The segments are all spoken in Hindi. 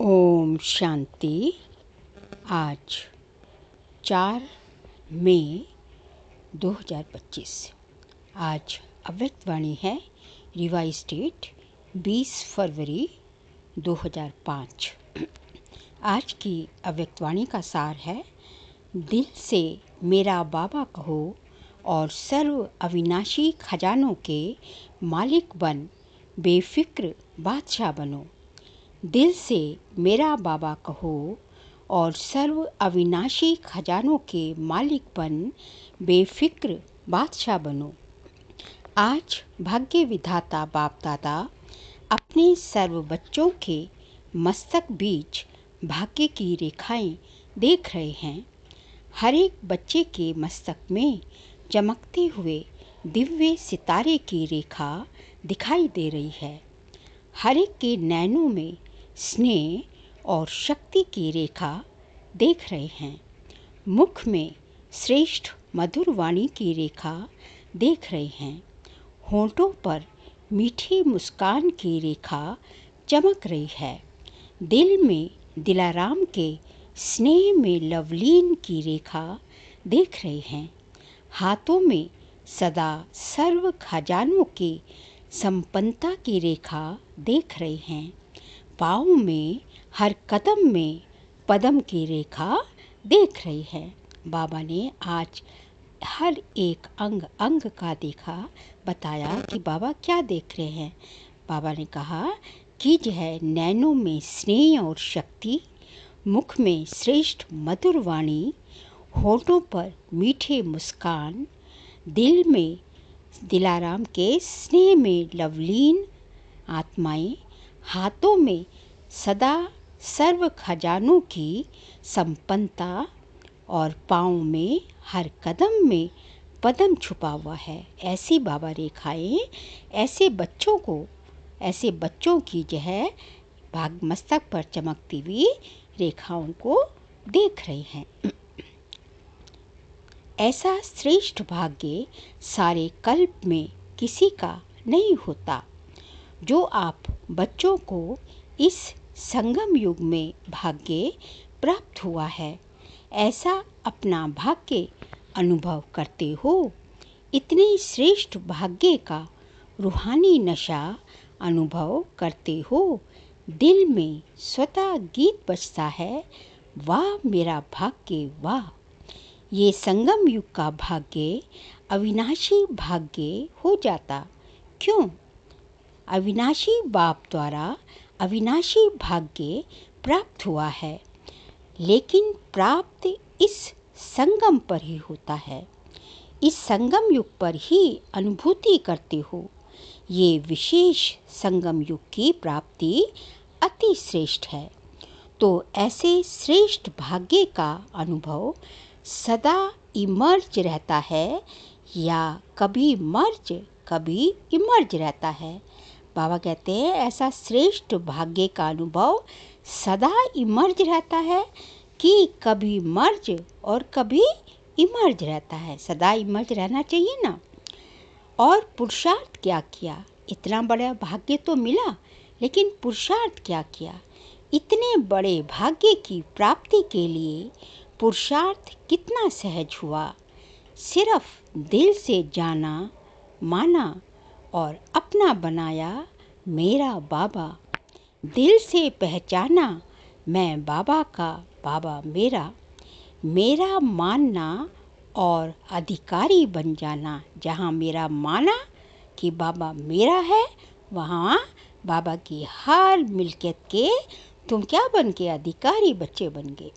ओम शांति। आज 4 मई 2025। आज अव्यक्त वाणी है रिवाइज डेट 20 फरवरी 2005। आज की अव्यक्त वाणी का सार है, दिल से मेरा बाबा कहो और सर्व अविनाशी खजानों के मालिक बन बेफिक्र बादशाह बनो। दिल से मेरा बाबा कहो और सर्व अविनाशी खजानों के मालिक बन बेफिक्र बादशाह बनो। आज भाग्य विधाता बाप दादा अपने सर्व बच्चों के मस्तक बीच भाग्य की रेखाएं देख रहे हैं। हर एक बच्चे के मस्तक में चमकते हुए दिव्य सितारे की रेखा दिखाई दे रही है। हर एक के नैनों में स्नेह और शक्ति की रेखा देख रहे हैं। मुख में श्रेष्ठ मधुर वाणी की रेखा देख रहे हैं। होंठों पर मीठी मुस्कान की रेखा चमक रही है। दिल में दिलाराम के स्नेह में लवलीन की रेखा देख रहे हैं। हाथों में सदा सर्व खजानों की संपन्नता की रेखा देख रहे हैं। पाँव में हर कदम में पदम की रेखा देख रही है। बाबा ने आज हर एक अंग अंग का देखा, बताया कि बाबा क्या देख रहे हैं। बाबा ने कहा कि जो है नैनों में स्नेह और शक्ति, मुख में श्रेष्ठ मधुर वाणी, होठों पर मीठे मुस्कान, दिल में दिलाराम के स्नेह में लवलीन आत्माएं, हाथों में सदा सर्व खजानों की संपन्नता और पाँव में हर कदम में पदम छुपा हुआ है। ऐसी बाबा रेखाएं ऐसे बच्चों की जो है भाग मस्तक पर चमकती हुई रेखाओं को देख रहे हैं। ऐसा श्रेष्ठ भाग्य सारे कल्प में किसी का नहीं होता। जो आप बच्चों को इस संगम युग में भाग्य प्राप्त हुआ है, ऐसा अपना भाग्य अनुभव करते हो। इतने श्रेष्ठ भाग्य का रूहानी नशा अनुभव करते हो। दिल में स्वतः गीत बजता है, वाह मेरा भाग्य वाह। ये संगम युग का भाग्य अविनाशी भाग्य हो जाता। क्यों? अविनाशी बाप द्वारा अविनाशी भाग्य प्राप्त हुआ है, लेकिन प्राप्त इस संगम पर ही होता है। इस संगम युग पर ही अनुभूति करते हो। ये विशेष संगम युग की प्राप्ति अति श्रेष्ठ है। तो ऐसे श्रेष्ठ भाग्य का अनुभव सदा इमर्ज रहता है या कभी मर्ज कभी इमर्ज रहता है। बाबा कहते हैं ऐसा श्रेष्ठ भाग्य का अनुभव सदा इमर्ज रहता है कि कभी मर्ज और कभी इमर्ज रहता है। सदा इमर्ज रहना चाहिए ना। और पुरुषार्थ क्या किया? इतना बड़ा भाग्य तो मिला, लेकिन पुरुषार्थ क्या किया? इतने बड़े भाग्य की प्राप्ति के लिए पुरुषार्थ कितना सहज हुआ। सिर्फ दिल से जाना, माना और अपना बनाया मेरा बाबा। दिल से पहचाना मैं बाबा का, बाबा मेरा। मेरा मानना और अधिकारी बन जाना। जहाँ मेरा माना कि बाबा मेरा है, वहाँ बाबा की हर मिल्कियत के तुम क्या बन गए? अधिकारी बच्चे बन गए।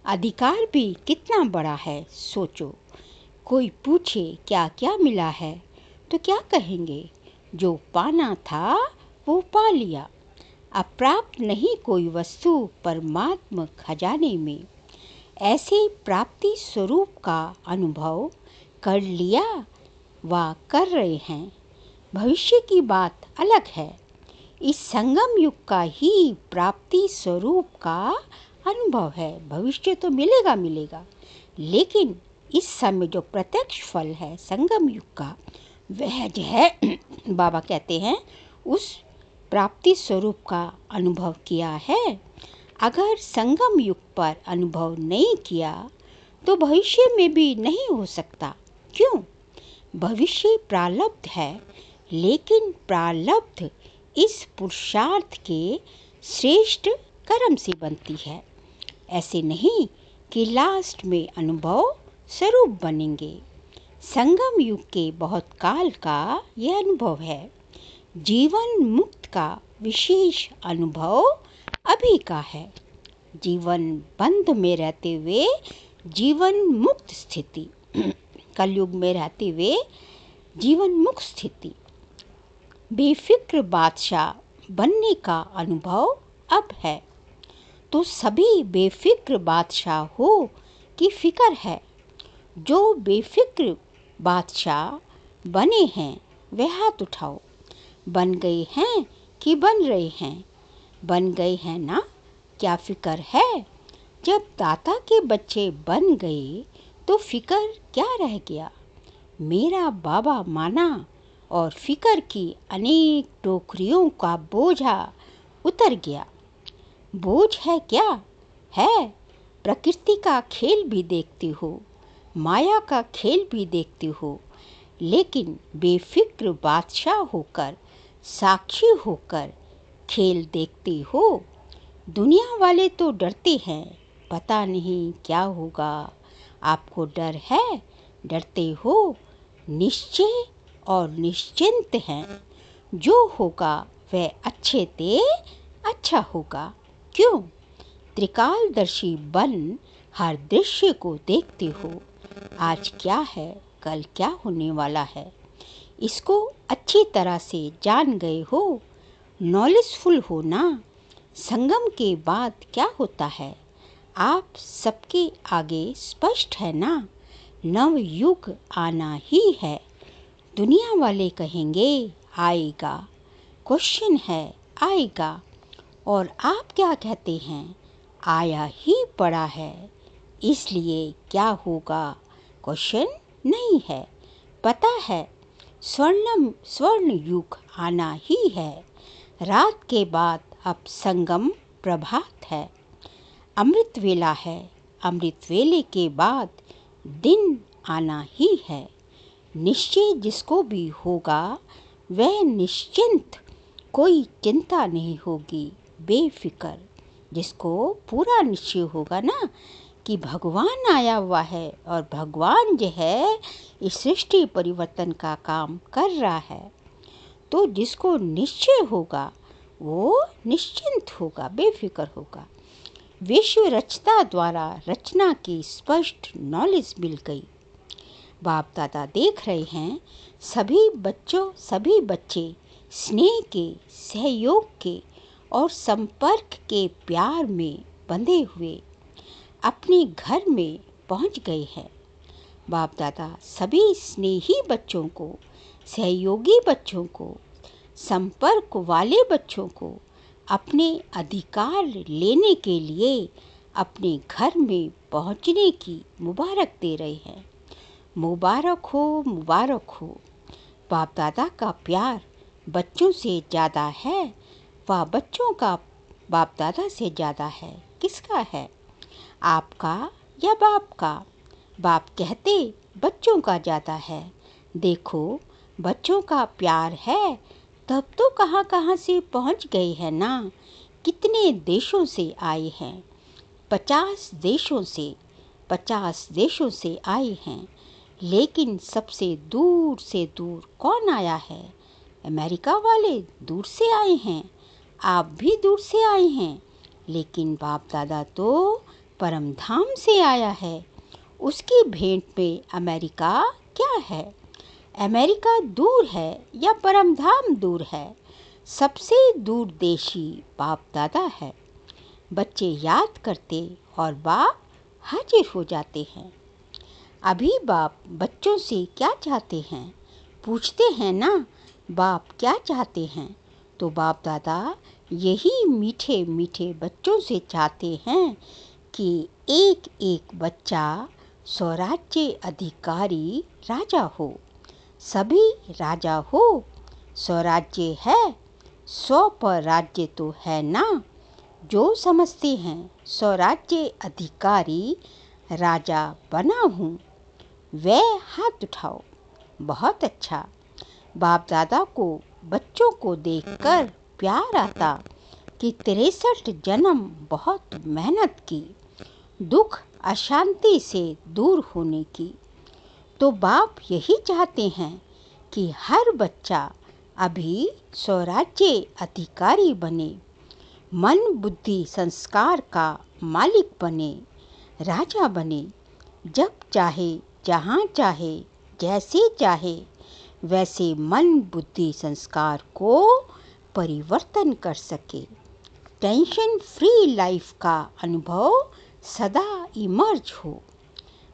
अधिकार भी कितना बड़ा है, सोचो। कोई पूछे क्या क्या मिला है तो क्या कहेंगे? जो पाना था वो पा लिया। अप्राप्त नहीं कोई वस्तु परमात्मा खजाने में। ऐसे प्राप्ति स्वरूप का अनुभव कर लिया व कर रहे हैं। भविष्य की बात अलग है। इस संगम युग का ही प्राप्ति स्वरूप का अनुभव है। भविष्य तो मिलेगा, लेकिन इस समय जो प्रत्यक्ष फल है संगम युग का, वह जो है बाबा कहते हैं उस प्राप्ति स्वरूप का अनुभव किया है। अगर संगम युग पर अनुभव नहीं किया तो भविष्य में भी नहीं हो सकता। क्यों? भविष्य प्रारब्ध है, लेकिन प्रारब्ध इस पुरुषार्थ के श्रेष्ठ कर्म से बनती है। ऐसे नहीं कि लास्ट में अनुभव स्वरूप बनेंगे। संगम युग के बहुत काल का यह अनुभव है। जीवन मुक्त का विशेष अनुभव अभी का है। जीवन बंध में रहते हुए जीवन मुक्त स्थिति, कलयुग में रहते हुए जीवन मुक्त स्थिति, बेफिक्र बादशाह बनने का अनुभव अब है। तो सभी बेफिक्र बादशाह हो कि फिक्र है। जो बेफिक्र बादशाह बने हैं वे हाथ उठाओ। बन गए हैं कि बन रहे हैं? बन गए हैं ना? क्या फिक्र है? जब दाता के बच्चे बन गए तो फिक्र क्या रह गया? मेरा बाबा माना और फिक्र की अनेक टोकरियों का बोझा उतर गया। बोझ है क्या? है। प्रकृति का खेल भी देखती हो, माया का खेल भी देखती हो, लेकिन बेफिक्र बादशाह होकर, साक्षी होकर खेल देखती हो। दुनिया वाले तो डरते हैं, पता नहीं क्या होगा। आपको डर है? डरते हो? निश्चय और निश्चिंत हैं। जो होगा वह अच्छे ते अच्छा होगा। क्यों? त्रिकालदर्शी बन हर दृश्य को देखते हो। आज क्या है, कल क्या होने वाला है, इसको अच्छी तरह से जान गए हो। नॉलेजफुल हो ना। संगम के बाद क्या होता है, आप सबके आगे स्पष्ट है ना। नव युग आना ही है। दुनिया वाले कहेंगे आएगा, क्वेश्चन है आएगा, और आप क्या कहते हैं, आया ही पड़ा है, इसलिए क्या होगा क्वेश्चन नहीं है। पता है स्वर्ण युग आना ही है। रात के बाद अब संगम प्रभात है। अमृत वेला है। अमृत वेले के बाद दिन आना ही है। निश्चय जिसको भी होगा वह निश्चिंत, कोई चिंता नहीं होगी, बेफिक्र। जिसको पूरा निश्चय होगा ना कि भगवान आया हुआ है और भगवान जो है इस सृष्टि परिवर्तन का काम कर रहा है, तो जिसको निश्चय होगा वो निश्चिंत होगा, बेफिक्र होगा। विश्व रचना द्वारा रचना की स्पष्ट नॉलेज मिल गई। बाप दादा देख रहे हैं सभी बच्चे स्नेह के, सहयोग के और संपर्क के प्यार में बंधे हुए अपने घर में पहुंच गए हैं। बाप दादा सभी स्नेही बच्चों को, सहयोगी बच्चों को, संपर्क वाले बच्चों को अपने अधिकार लेने के लिए अपने घर में पहुंचने की मुबारक दे रहे हैं। मुबारक हो, मुबारक हो। बाप दादा का प्यार बच्चों से ज़्यादा है, वह बच्चों का बाप दादा से ज़्यादा है। किसका है, आपका या बाप का? बाप कहते बच्चों का ज़्यादा है। देखो बच्चों का प्यार है तब तो कहाँ कहाँ से पहुँच गए हैं ना। कितने देशों से आए हैं, 50 देशों से आए हैं। लेकिन सबसे दूर से दूर कौन आया है? अमेरिका वाले दूर से आए हैं, आप भी दूर से आए हैं। लेकिन बाप दादा तो परम धाम से आया है। उसकी भेंट में अमेरिका क्या है? अमेरिका दूर है या परम धाम दूर है? सबसे दूर देशी बाप दादा है। बच्चे याद करते और बाप हाजिर हो जाते हैं। अभी बाप बच्चों से क्या चाहते हैं पूछते हैं ना, बाप क्या चाहते हैं? तो बाप दादा यही मीठे मीठे बच्चों से चाहते हैं कि एक एक बच्चा स्वराज्य अधिकारी राजा हो। सभी राजा हो। स्वराज्य है, 100 पर राज्य तो है ना। जो समझते हैं स्वराज्य अधिकारी राजा बना हूँ, वे हाथ उठाओ। बहुत अच्छा। बाप दादा को बच्चों को देखकर प्यार आता कि 63 जन्म बहुत मेहनत की, दुख अशांति से दूर होने की। तो बाप यही चाहते हैं कि हर बच्चा अभी स्वराज्य अधिकारी बने, मन बुद्धि संस्कार का मालिक बने, राजा बने, जब चाहे जहाँ चाहे जैसे चाहे वैसे मन बुद्धि संस्कार को परिवर्तन कर सके। टेंशन फ्री लाइफ का अनुभव सदा इमर्ज हो।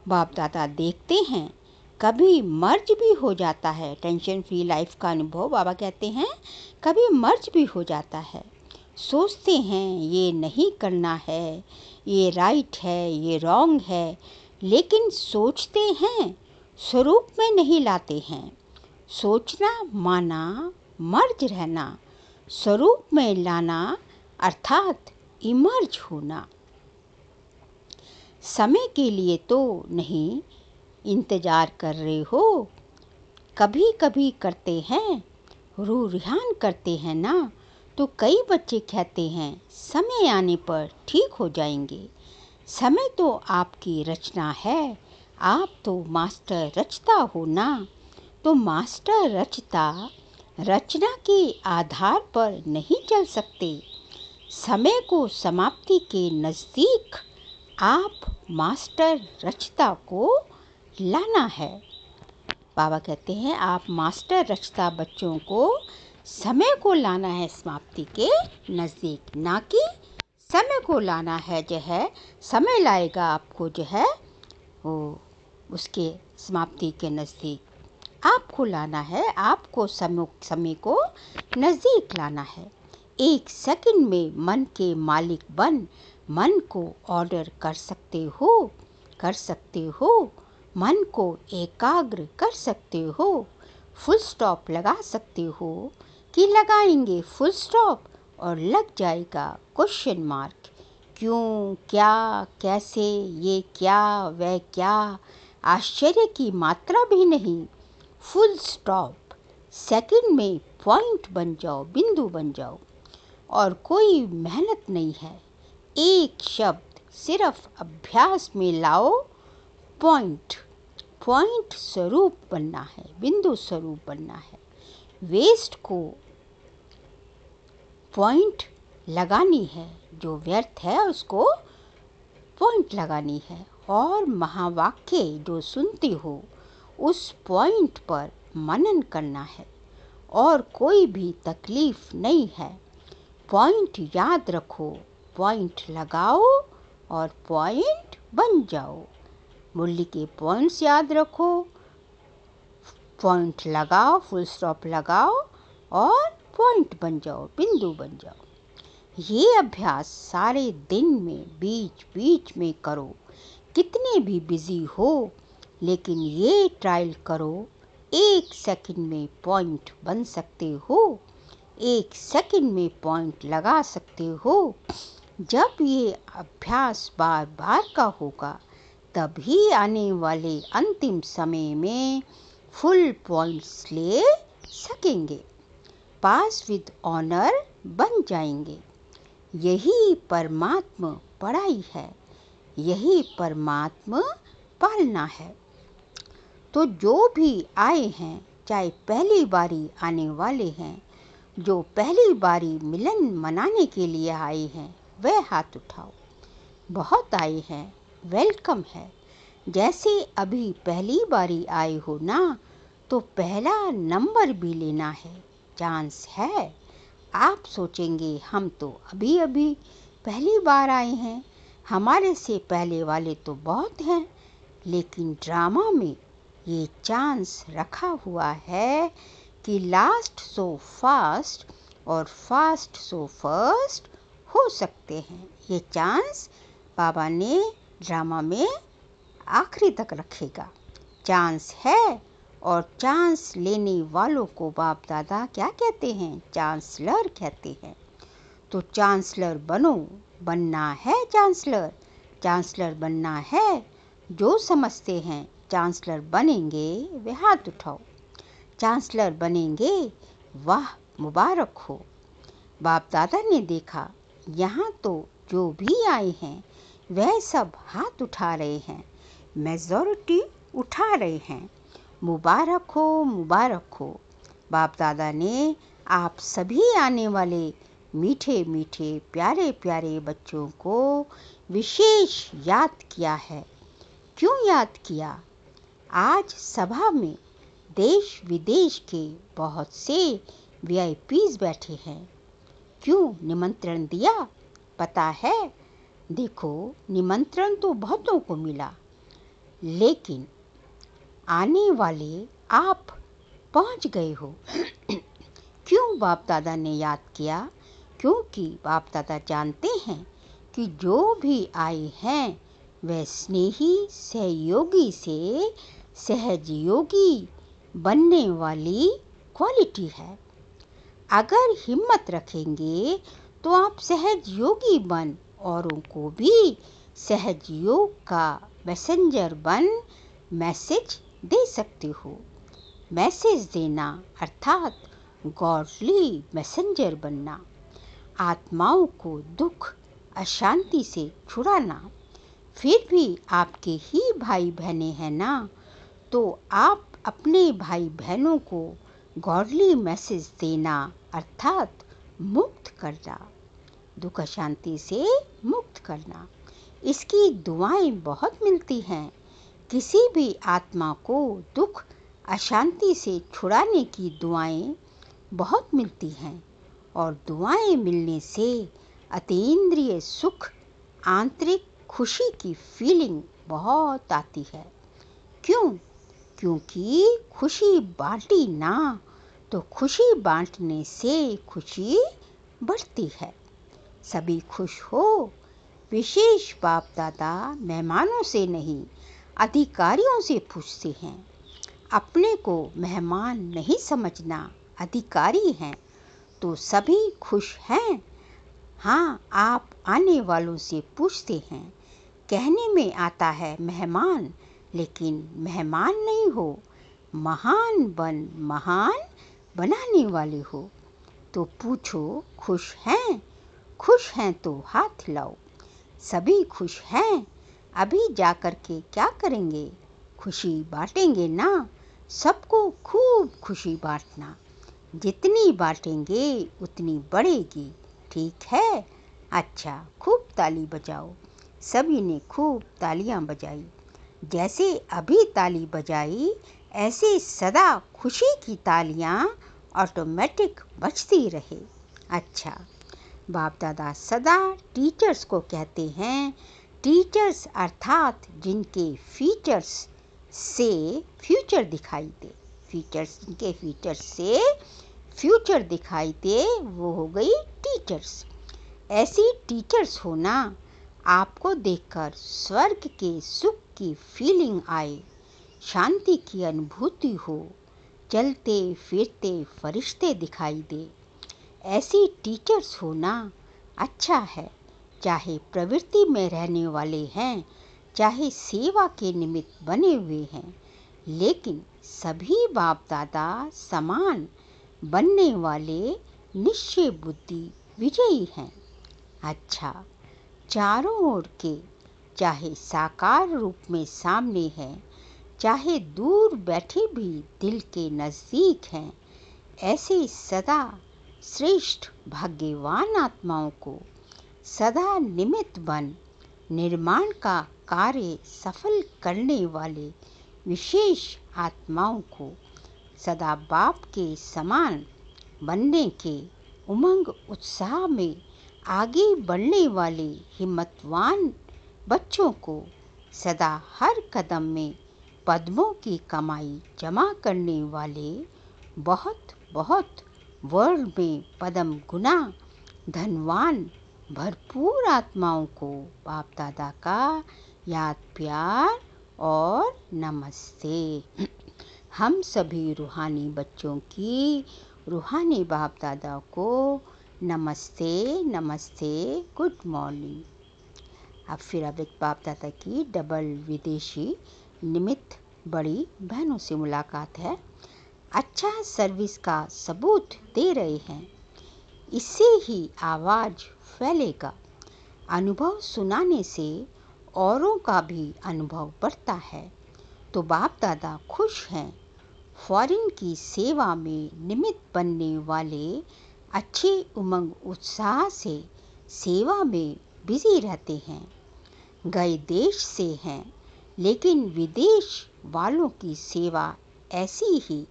बाप दादा देखते हैं कभी मर्ज भी हो जाता है। टेंशन फ्री लाइफ का अनुभव बाबा कहते हैं कभी मर्ज भी हो जाता है। सोचते हैं ये नहीं करना है, ये राइट है, ये रॉन्ग है, लेकिन सोचते हैं स्वरूप में नहीं लाते हैं। सोचना माना मर्ज रहना, स्वरूप में लाना अर्थात इमर्ज होना। समय के लिए तो नहीं इंतजार कर रहे हो, कभी कभी करते हैं, रूह रिहान करते हैं ना। तो कई बच्चे कहते हैं समय आने पर ठीक हो जाएंगे। समय तो आपकी रचना है, आप तो मास्टर रचता हो ना। तो मास्टर रचता रचना के आधार पर नहीं चल सकते। समय को समाप्ति के नज़दीक आप मास्टर रचता को लाना है। बाबा कहते हैं आप मास्टर रचता बच्चों को समय को लाना है समाप्ति के नज़दीक, ना कि समय को लाना है जो है समय लाएगा आपको जो है वो उसके समाप्ति के नज़दीक। आपको लाना है, आपको समय को नज़दीक लाना है। एक सेकंड में मन के मालिक बन मन को ऑर्डर कर सकते हो, मन को एकाग्र कर सकते हो, फुल स्टॉप लगा सकते हो कि लगाएंगे फुल स्टॉप और लग जाएगा क्वेश्चन मार्क। क्यों, क्या, कैसे, ये क्या, वह क्या, आश्चर्य की मात्रा भी नहीं। फुल स्टॉप, सेकंड में पॉइंट बन जाओ, बिंदु बन जाओ। और कोई मेहनत नहीं है, एक शब्द सिर्फ अभ्यास में लाओ, पॉइंट। पॉइंट स्वरूप बनना है, बिंदु स्वरूप बनना है। वेस्ट को पॉइंट लगानी है, जो व्यर्थ है उसको पॉइंट लगानी है। और महावाक्य जो सुनते हो उस पॉइंट पर मनन करना है। और कोई भी तकलीफ नहीं है। पॉइंट याद रखो, पॉइंट लगाओ और पॉइंट बन जाओ। मुरली के पॉइंट्स याद रखो, पॉइंट लगाओ, फुल स्टॉप लगाओ और पॉइंट बन जाओ, बिंदु बन जाओ। ये अभ्यास सारे दिन में बीच बीच में करो, कितने भी बिजी हो, लेकिन ये ट्रायल करो। एक सेकंड में पॉइंट बन सकते हो, एक सेकंड में पॉइंट लगा सकते हो। जब ये अभ्यास बार बार का होगा तभी आने वाले अंतिम समय में फुल पॉइंट्स ले सकेंगे, पास विद ऑनर बन जाएंगे। यही परमात्मा पढ़ाई है, यही परमात्मा पालना है। तो जो भी आए हैं, चाहे पहली बारी आने वाले हैं, जो पहली बारी मिलन मनाने के लिए आए हैं, वह हाथ उठाओ। बहुत आए हैं, वेलकम है। जैसे अभी पहली बारी आए हो ना, तो पहला नंबर भी लेना है, चांस है। आप सोचेंगे हम तो अभी अभी पहली बार आए हैं, हमारे से पहले वाले तो बहुत हैं। लेकिन ड्रामा में ये चांस रखा हुआ है कि लास्ट सो फास्ट और फास्ट सो फर्स्ट हो सकते हैं। ये चांस बाबा ने ड्रामा में आखिरी तक रखेगा। चांस है और चांस लेने वालों को बाप दादा क्या कहते हैं? चांसलर कहते हैं। तो चांसलर बनो, बनना है चांसलर, चांसलर बनना है। जो समझते हैं चांसलर बनेंगे वे हाथ उठाओ। चांसलर बनेंगे, वाह मुबारक हो। बाप दादा ने देखा यहाँ तो जो भी आए हैं वह सब हाथ उठा रहे हैं, मेजॉरिटी उठा रहे हैं। मुबारक हो, मुबारक हो। बाप दादा ने आप सभी आने वाले मीठे मीठे प्यारे प्यारे बच्चों को विशेष याद किया है। क्यों याद किया? आज सभा में देश विदेश के बहुत से वीआईपीज बैठे हैं। क्यों निमंत्रण दिया? पता है? देखो, निमंत्रण तो बहुतों को मिला, लेकिन आने वाले आप पहुंच गए हो। क्यों बाप दादा ने याद किया? क्योंकि बाप दादा जानते हैं कि जो भी आए हैं वह स्नेही सहयोगी से सहजयोगी बनने वाली क्वालिटी है। अगर हिम्मत रखेंगे तो आप सहजयोगी बन औरों को भी सहजयोग का मैसेंजर बन मैसेज दे सकते हो। मैसेज देना अर्थात गॉडली मैसेंजर बनना, आत्माओं को दुख अशांति से छुड़ाना। फिर भी आपके ही भाई बहनें हैं ना, तो आप अपने भाई बहनों को गॉडली मैसेज देना अर्थात मुक्त करना, दुख अशांति से मुक्त करना। इसकी दुआएं बहुत मिलती हैं। किसी भी आत्मा को दुख अशांति से छुड़ाने की दुआएं बहुत मिलती हैं और दुआएं मिलने से अतीन्द्रिय सुख, आंतरिक खुशी की फीलिंग बहुत आती है। क्यों? क्योंकि खुशी बांटी ना तो खुशी बांटने से खुशी बढ़ती है। सभी खुश हो। विशेष बाप दादा मेहमानों से नहीं, अधिकारियों से पूछते हैं। अपने को मेहमान नहीं समझना, अधिकारी हैं। तो सभी खुश हैं? हाँ, आप आने वालों से पूछते हैं। कहने में आता है मेहमान, लेकिन मेहमान नहीं हो, महान बनाने वाले हो। तो पूछो, खुश हैं? खुश हैं तो हाथ लाओ। सभी खुश हैं। अभी जाकर के क्या करेंगे? खुशी बांटेंगे ना। सबको खूब खुशी बांटना। जितनी बांटेंगे उतनी बढ़ेगी। ठीक है? अच्छा, खूब ताली बजाओ। सभी ने खूब तालियां बजाई। जैसे अभी ताली बजाई, ऐसे सदा खुशी की तालियां ऑटोमेटिक बजती रहे। अच्छा, बाप दादा सदा टीचर्स को कहते हैं, टीचर्स अर्थात जिनके फीचर्स से फ्यूचर दिखाई दे। फीचर्स, जिनके फीचर्स से फ्यूचर दिखाई दे वो हो गई टीचर्स। ऐसी टीचर्स होना आपको देखकर स्वर्ग के सुख की फीलिंग आए, शांति की अनुभूति हो, चलते फिरते फरिश्ते दिखाई दे। ऐसी टीचर्स होना अच्छा है। चाहे प्रवृत्ति में रहने वाले हैं, चाहे सेवा के निमित्त बने हुए हैं, लेकिन सभी बाप दादा समान बनने वाले निश्चय बुद्धि विजयी हैं। अच्छा, चारों ओर के चाहे साकार रूप में सामने हैं, चाहे दूर बैठे भी दिल के नज़दीक हैं, ऐसे सदा श्रेष्ठ भाग्यवान आत्माओं को सदा निमित्त बन निर्माण का कार्य सफल करने वाले विशेष आत्माओं को सदा बाप के समान बनने के उमंग उत्साह में आगे बढ़ने वाले हिम्मतवान बच्चों को सदा हर कदम में पद्मों की कमाई जमा करने वाले बहुत बहुत वर्ल्ड में पद्म गुना धनवान भरपूर आत्माओं को बाप दादा का याद प्यार और नमस्ते। हम सभी रूहानी बच्चों की रूहानी बाप दादा को नमस्ते नमस्ते, गुड मॉर्निंग। अब फिर अव्यक्त बाप दादा की डबल विदेशी निमित्त बड़ी बहनों से मुलाकात है। अच्छा सर्विस का सबूत दे रहे हैं, इससे ही आवाज़ फैलेगा। अनुभव सुनाने से औरों का भी अनुभव बढ़ता है। तो बाप दादा खुश हैं। फॉरेन की सेवा में निमित्त बनने वाले अच्छे उमंग उत्साह से सेवा में बिजी रहते हैं। गए देश से हैं, लेकिन विदेश वालों की सेवा ऐसी ही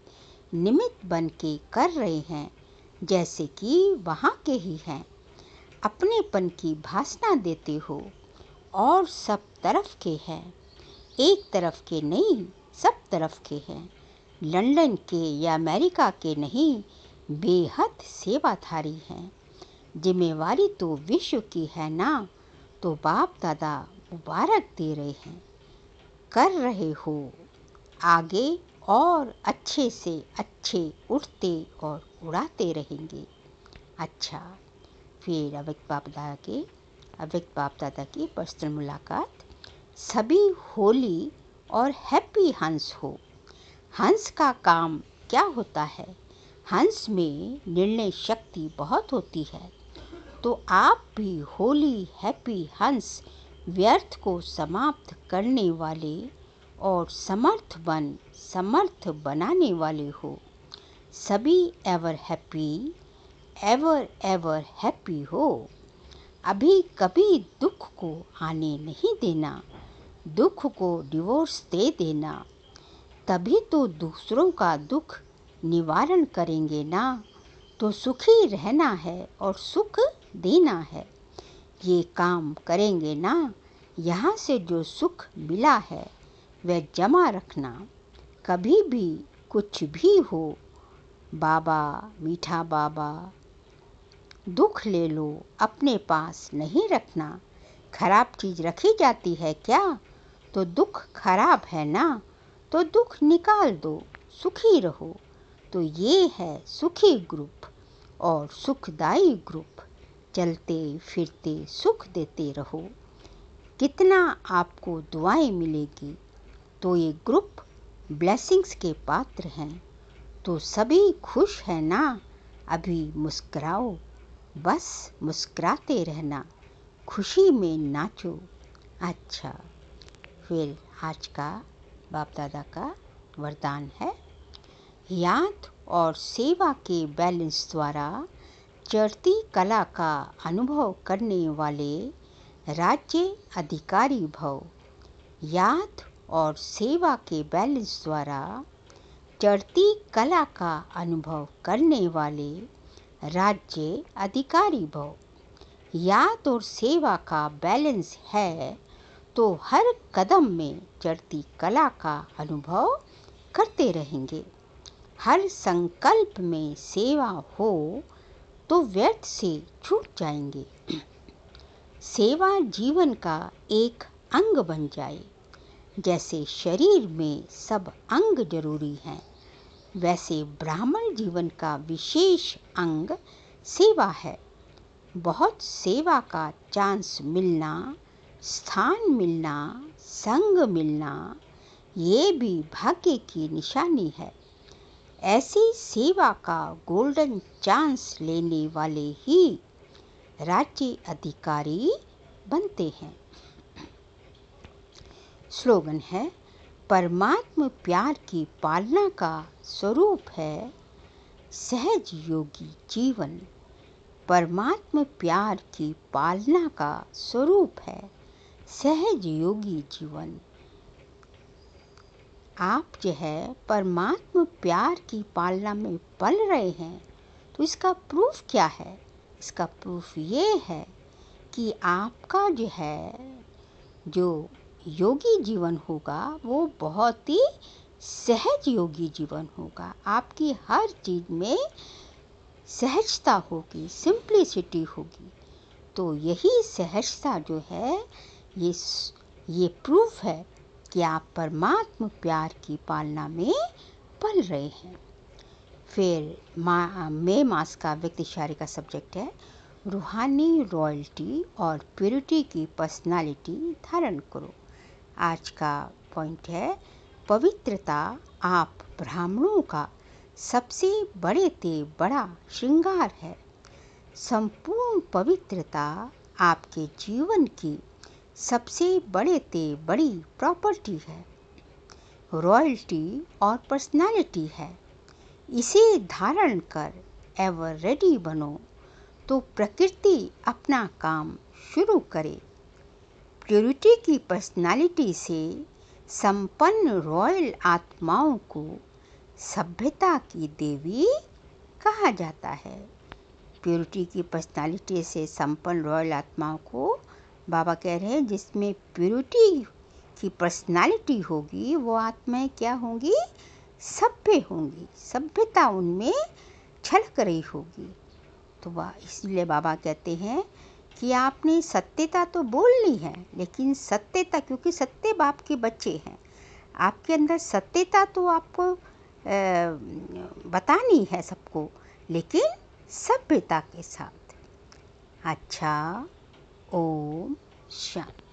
निमित्त बन के कर रहे हैं जैसे कि वहाँ के ही हैं। अपनेपन की भाषा देते हो और सब तरफ के हैं, एक तरफ के नहीं, सब तरफ के हैं। लंदन के या अमेरिका के नहीं, बेहद सेवाधारी हैं। जिम्मेवारी तो विश्व की है ना, तो बाप दादा मुबारक दे रहे हैं। कर रहे हो आगे और अच्छे से अच्छे उड़ते और उड़ाते रहेंगे। अच्छा, फिर अव्यक्त बाप दादा की पर्सनल मुलाकात। सभी होली और हैप्पी हंस हो। हंस का काम क्या होता है? हंस में निर्णय शक्ति बहुत होती है। तो आप भी होली हैप्पी हंस व्यर्थ को समाप्त करने वाले और समर्थ बनाने वाले हो। सभी एवर हैप्पी हो। अभी कभी दुख को आने नहीं देना, दुख को डिवोर्स दे देना, तभी तो दूसरों का दुख निवारण करेंगे ना। तो सुखी रहना है और सुख देना है, ये काम करेंगे ना। यहाँ से जो सुख मिला है वह जमा रखना। कभी भी कुछ भी हो, बाबा मीठा बाबा, दुख ले लो, अपने पास नहीं रखना। खराब चीज़ रखी जाती है क्या? तो दुख खराब है ना, तो दुख निकाल दो, सुखी रहो। तो ये है सुखी ग्रुप और सुखदाई ग्रुप। चलते फिरते सुख देते रहो। कितना आपको दुआएं मिलेगी। तो ये ग्रुप ब्लेसिंग्स के पात्र हैं। तो सभी खुश हैं ना? अभी मुस्कुराओ, बस मुस्कुराते रहना, खुशी में नाचो। अच्छा, फिर आज का बाप दादा का वरदान है। याद और सेवा के बैलेंस द्वारा चढ़ती कला का अनुभव करने वाले राज्य अधिकारी भव। याद और सेवा के बैलेंस द्वारा चढ़ती कला का अनुभव करने वाले राज्य अधिकारी भव। याद और सेवा का बैलेंस है तो हर कदम में चढ़ती कला का अनुभव करते रहेंगे। हर संकल्प में सेवा हो तो व्यर्थ से छूट जाएंगे। सेवा जीवन का एक अंग बन जाए। जैसे शरीर में सब अंग जरूरी हैं, वैसे ब्राह्मण जीवन का विशेष अंग सेवा है। बहुत सेवा का चांस मिलना, स्थान मिलना, संग मिलना, ये भी भाग्य की निशानी है। ऐसी सेवा का गोल्डन चांस लेने वाले ही राज्य अधिकारी बनते हैं। स्लोगन है, परमात्म प्यार की पालना का स्वरूप है सहज योगी जीवन। परमात्म प्यार की पालना का स्वरूप है सहज योगी जीवन। आप जो है परमात्म प्यार की पालना में पल रहे हैं, तो इसका प्रूफ क्या है? इसका प्रूफ ये है कि आपका जो है जो योगी जीवन होगा वो बहुत ही सहज योगी जीवन होगा। आपकी हर चीज़ में सहजता होगी, सिंप्लिसिटी होगी। तो यही सहजता जो है ये प्रूफ है कि आप परमात्म प्यार की पालना में पल रहे हैं। फिर मई मास का व्यक्ति शायरी का सब्जेक्ट है रूहानी रॉयल्टी और प्योरिटी की पर्सनालिटी धारण करो। आज का पॉइंट है पवित्रता आप ब्राह्मणों का सबसे बड़े ते बड़ा श्रृंगार है। संपूर्ण पवित्रता आपके जीवन की सबसे बड़े ते बड़ी प्रॉपर्टी है, रॉयल्टी और पर्सनालिटी है। इसे धारण कर एवर रेडी बनो तो प्रकृति अपना काम शुरू करे। प्योरिटी की पर्सनालिटी से संपन्न रॉयल आत्माओं को सभ्यता की देवी कहा जाता है। प्योरिटी की पर्सनालिटी से संपन्न रॉयल आत्माओं को बाबा कह रहे हैं जिसमें प्योरिटी की पर्सनालिटी होगी वो आत्माएं क्या होंगी? सभ्य होंगी, सभ्यता उनमें छलक रही होगी। तो वह इसलिए बाबा कहते हैं कि आपने सत्यता तो बोल ली है, लेकिन सत्यता, क्योंकि सत्य बाप के बच्चे हैं, आपके अंदर सत्यता तो आपको बतानी है सबको, लेकिन सभ्यता के साथ। अच्छा, ओम शांति।